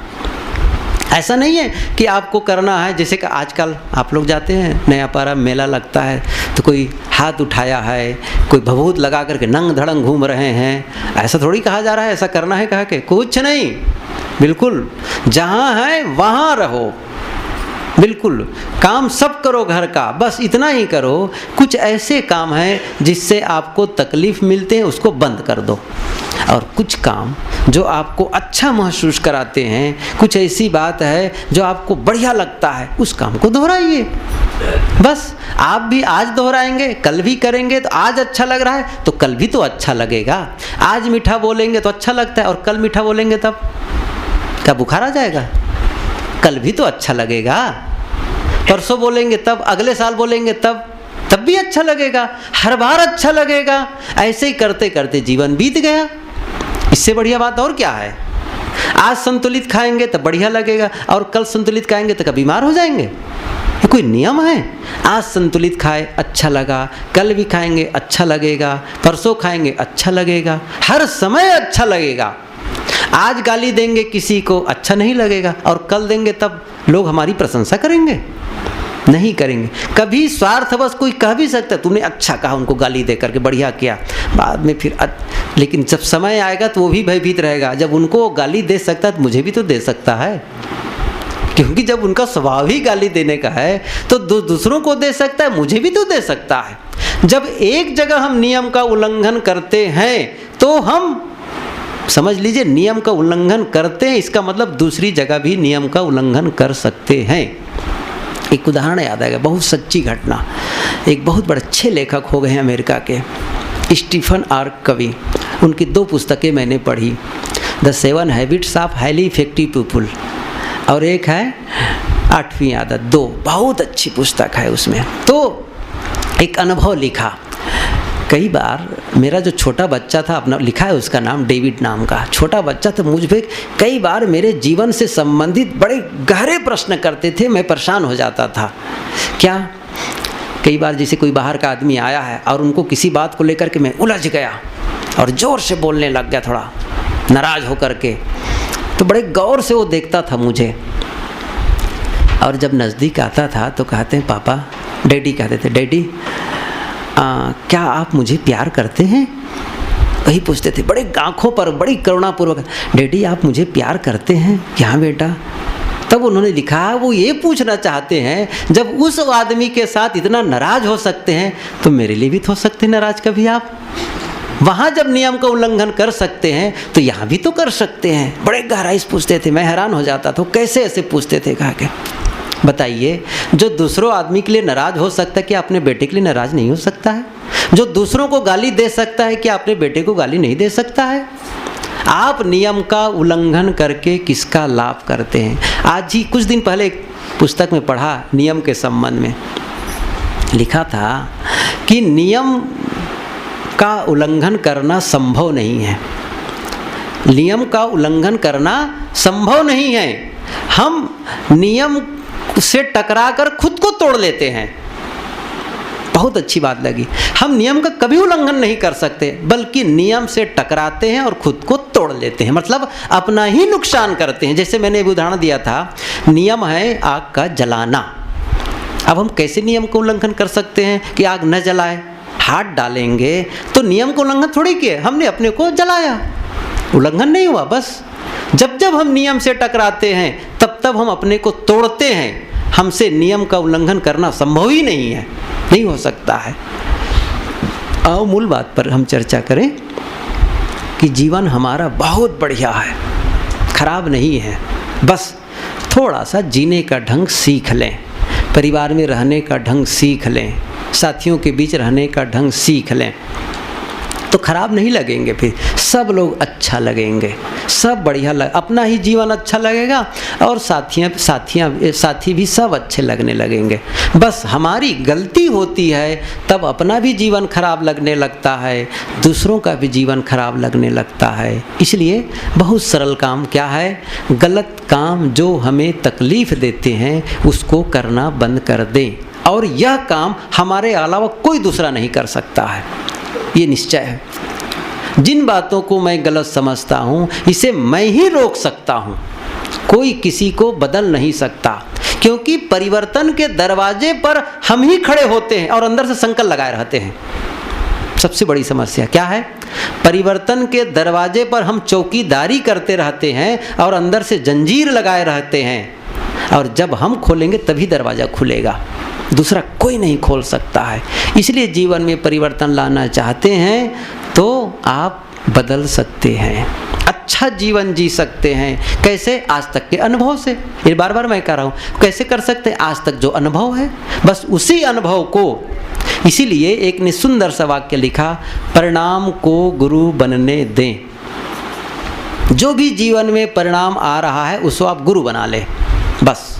ऐसा नहीं है कि आपको करना है, जैसे कि आजकल आप लोग जाते हैं नया पारा मेला लगता है तो कोई हाथ उठाया है, कोई भभूत लगा करके नंग धड़ंग घूम रहे हैं, ऐसा थोड़ी कहा जा रहा है ऐसा करना है कहा के, कुछ नहीं, बिल्कुल जहाँ है वहाँ रहो, बिल्कुल काम सब करो घर का, बस इतना ही करो। कुछ ऐसे काम हैं जिससे आपको तकलीफ़ मिलते हैं उसको बंद कर दो, और कुछ काम जो आपको अच्छा महसूस कराते हैं, कुछ ऐसी बात है जो आपको बढ़िया लगता है, उस काम को दोहराइए। बस आप भी आज दोहराएंगे कल भी करेंगे तो आज अच्छा लग रहा है तो कल भी तो अच्छा लगेगा। आज मीठा बोलेंगे तो अच्छा लगता है और कल मीठा बोलेंगे तब क्या बुखार आ जाएगा? कल भी तो अच्छा लगेगा। परसों बोलेंगे तब, अगले साल बोलेंगे तब भी अच्छा लगेगा, हर बार अच्छा लगेगा। ऐसे ही करते करते जीवन बीत गया। इससे बढ़िया बात और क्या है? आज संतुलित खाएंगे तो बढ़िया लगेगा और कल संतुलित खाएंगे तो कभी बीमार हो जाएंगे। ये कोई नियम है? आज संतुलित खाए अच्छा लगा, कल भी खाएंगे अच्छा लगेगा, परसों खाएंगे अच्छा लगेगा, हर समय अच्छा लगेगा। आज गाली देंगे किसी को अच्छा नहीं लगेगा और कल देंगे तब लोग हमारी प्रशंसा करेंगे? नहीं करेंगे। कभी स्वार्थवश कोई कह भी सकता है तूने अच्छा कहा, उनको गाली दे करके बढ़िया किया, बाद में फिर लेकिन जब समय आएगा तो वो भी भयभीत रहेगा, जब उनको गाली दे सकता है तो मुझे भी तो दे सकता है, क्योंकि जब उनका स्वभाव ही गाली देने का है तो दूसरों को दे सकता है, मुझे भी तो दे सकता है। जब एक जगह हम नियम का उल्लंघन करते हैं तो हम समझ लीजिए नियम का उल्लंघन करते हैं, इसका मतलब दूसरी जगह भी नियम का उल्लंघन कर सकते हैं। एक उदाहरण याद आएगा, बहुत सच्ची घटना। एक बहुत बड़े अच्छे लेखक हो गए हैं अमेरिका के, स्टीफन आर कवी। उनकी 2 पुस्तकें मैंने पढ़ी, the 7 habits of highly effective people और एक है 8वीं आदत। 2 बहुत अच्छी पुस्तक है। उसमें तो एक अनुभव लिखा। कई बार मेरा जो छोटा बच्चा था, अपना लिखा है उसका नाम डेविड नाम का छोटा बच्चा, तो मुझ पे कई बार मेरे जीवन से संबंधित बड़े गहरे प्रश्न करते थे। मैं परेशान हो जाता था। क्या? कई बार जैसे कोई बाहर का आदमी आया है और उनको किसी बात को लेकर के मैं उलझ गया और ज़ोर से बोलने लग गया, थोड़ा नाराज़ होकर के, तो बड़े गौर से वो देखता था मुझे। और जब नज़दीक आता था तो कहते हैं पापा, डैडी कहते थे, डैडी क्या आप मुझे प्यार करते हैं? वही पूछते थे बड़े आँखों पर, बड़ी करुणापूर्वक, डैडी आप मुझे प्यार करते हैं? क्या बेटा? तब उन्होंने लिखा वो ये पूछना चाहते हैं, जब उस आदमी के साथ इतना नाराज हो सकते हैं तो मेरे लिए भी तो हो सकते हैं नाराज कभी आप। वहाँ जब नियम का उल्लंघन कर सकते हैं तो यहाँ भी तो कर सकते हैं। बड़े गहराई से पूछते थे, मैं हैरान हो जाता था कैसे ऐसे पूछते थे। कहा के बताइए, जो दूसरों आदमी के लिए नाराज हो सकता है क्या अपने बेटे के लिए नाराज नहीं हो सकता है? जो दूसरों को गाली दे सकता है क्या अपने बेटे को गाली नहीं दे सकता है? आप नियम का उल्लंघन करके किसका लाभ करते हैं? आज ही कुछ दिन पहले एक पुस्तक में पढ़ा, नियम के संबंध में लिखा था कि नियम का उल्लंघन करना संभव नहीं है। नियम का उल्लंघन करना संभव नहीं है। हम नियम से टकराकर खुद को तोड़ लेते हैं। बहुत अच्छी बात लगी। हम नियम का कभी उल्लंघन नहीं कर सकते, बल्कि नियम से टकराते हैं और खुद को तोड़ लेते हैं, मतलब अपना ही नुकसान करते हैं। जैसे मैंने एक उदाहरण दिया था, नियम है आग का जलाना। अब हम कैसे नियम का उल्लंघन कर सकते हैं कि आग न जलाए? हाथ डालेंगे तो नियम का उल्लंघन थोड़ी किए, हमने अपने को जलाया, उल्लंघन नहीं हुआ। बस जब जब हम नियम से टकराते हैं तब तब हम अपने को तोड़ते हैं। हमसे नियम का उल्लंघन करना संभव ही नहीं है, नहीं हो सकता है। आओ मूल बात पर हम चर्चा करें कि जीवन हमारा बहुत बढ़िया है, खराब नहीं है। बस थोड़ा सा जीने का ढंग सीख लें, परिवार में रहने का ढंग सीख लें, साथियों के बीच रहने का ढंग सीख लें, तो खराब नहीं लगेंगे। फिर सब लोग अच्छा लगेंगे, सब बढ़िया अपना ही जीवन अच्छा लगेगा और साथी भी सब अच्छे लगने लगेंगे। बस हमारी गलती होती है तब अपना भी जीवन खराब लगने लगता है, दूसरों का भी जीवन खराब लगने लगता है। इसलिए बहुत सरल काम क्या है, गलत काम जो हमें तकलीफ़ देते हैं उसको करना बंद कर दें, और यह काम हमारे अलावा कोई दूसरा नहीं कर सकता है। ये निश्चय है। जिन बातों को मैं गलत समझता हूँ इसे मैं ही रोक सकता हूँ, कोई किसी को बदल नहीं सकता, क्योंकि परिवर्तन के दरवाजे पर हम ही खड़े होते हैं और अंदर से संकल्प लगाए रहते हैं। सबसे बड़ी समस्या क्या है? परिवर्तन के दरवाजे पर हम चौकीदारी करते रहते हैं और अंदर से जंजीर लगाए रहते हैं, और जब हम खोलेंगे तभी दरवाज़ा खुलेगा, दूसरा कोई नहीं खोल सकता है। इसलिए जीवन में परिवर्तन लाना चाहते हैं तो आप बदल सकते हैं, अच्छा जीवन जी सकते हैं। कैसे? आज तक के अनुभव से। ये बार बार मैं कह रहा हूँ, कैसे कर सकते हैं? आज तक जो अनुभव है बस उसी अनुभव को। इसीलिए एक ने सुंदर सा वाक्य लिखा, परिणाम को गुरु बनने दें। जो भी जीवन में परिणाम आ रहा है उसको आप गुरु बना ले। बस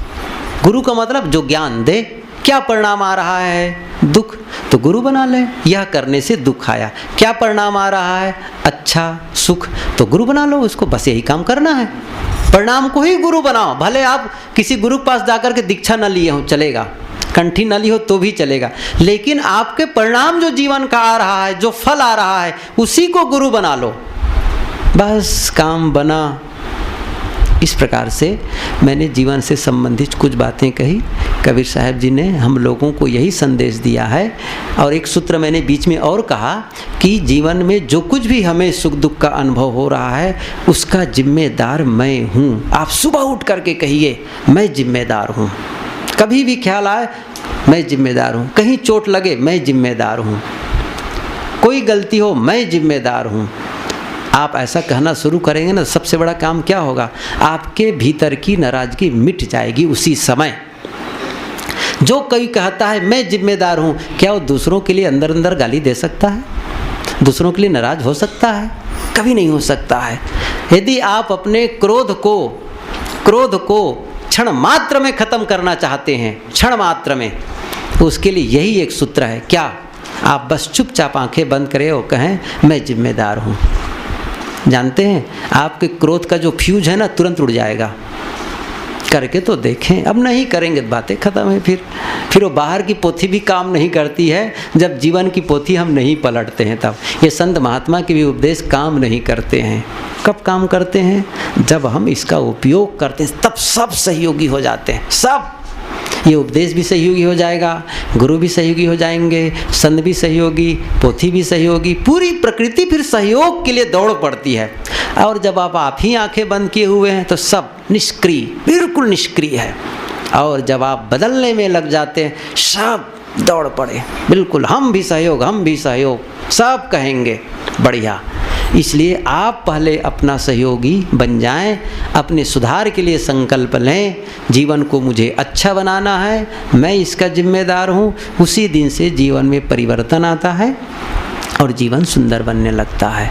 गुरु का मतलब जो ज्ञान दे। क्या परिणाम आ रहा है? दुख, तो गुरु बना ले। यह करने से दुख आया। क्या परिणाम आ रहा है? अच्छा, सुख, तो गुरु बना लो उसको। बस यही काम करना है, परिणाम को ही गुरु बनाओ। भले आप किसी गुरु के पास जाकर के दीक्षा न लिए हो चलेगा, कंठी न ली हो तो भी चलेगा, लेकिन आपके परिणाम जो जीवन का आ रहा है, जो फल आ रहा है, उसी को गुरु बना लो। बस काम बना। इस प्रकार से मैंने जीवन से संबंधित कुछ बातें कही। कबीर साहब जी ने हम लोगों को यही संदेश दिया है। और एक सूत्र मैंने बीच में और कहा कि जीवन में जो कुछ भी हमें सुख दुख का अनुभव हो रहा है उसका जिम्मेदार मैं हूँ। आप सुबह उठ करके कहिए मैं जिम्मेदार हूँ। कभी भी ख्याल आए मैं जिम्मेदार हूँ, कहीं चोट लगे मैं जिम्मेदार हूँ, कोई गलती हो मैं जिम्मेदार हूँ। आप ऐसा कहना शुरू करेंगे ना, सबसे बड़ा काम क्या होगा? आपके भीतर की नाराजगी मिट जाएगी उसी समय। जो कोई कहता है मैं जिम्मेदार हूँ, क्या वो दूसरों के लिए अंदर अंदर गाली दे सकता है? दूसरों के लिए नाराज हो सकता है? कभी नहीं हो सकता है। यदि आप अपने क्रोध को क्षण मात्र में खत्म करना चाहते हैं, क्षण मात्र में, तो उसके लिए यही एक सूत्र है। क्या? आप बस चुपचाप आंखें बंद करें और कहें मैं जिम्मेदार हूँ। जानते हैं आपके क्रोध का जो फ्यूज है ना तुरंत उड़ जाएगा। करके तो देखें। अब नहीं करेंगे बातें खत्म है। फिर वो बाहर की पोथी भी काम नहीं करती है जब जीवन की पोथी हम नहीं पलटते हैं। तब ये संत महात्मा के भी उपदेश काम नहीं करते हैं। कब काम करते हैं? जब हम इसका उपयोग करते हैं, तब सब सहयोगी हो जाते हैं। सब, ये उपदेश भी सहयोगी हो जाएगा, गुरु भी सहयोगी हो जाएंगे, संत भी सहयोगी, पोथी भी सहयोगी, पूरी प्रकृति फिर सहयोग के लिए दौड़ पड़ती है। और जब आप ही आंखें बंद किए हुए हैं तो सब निष्क्रिय, बिल्कुल निष्क्रिय है। और जब आप बदलने में लग जाते हैं सब दौड़ पड़े, बिल्कुल हम भी सहयोग, सब कहेंगे बढ़िया। इसलिए आप पहले अपना सहयोगी बन जाएं, अपने सुधार के लिए संकल्प लें। जीवन को मुझे अच्छा बनाना है, मैं इसका जिम्मेदार हूँ। उसी दिन से जीवन में परिवर्तन आता है और जीवन सुंदर बनने लगता है।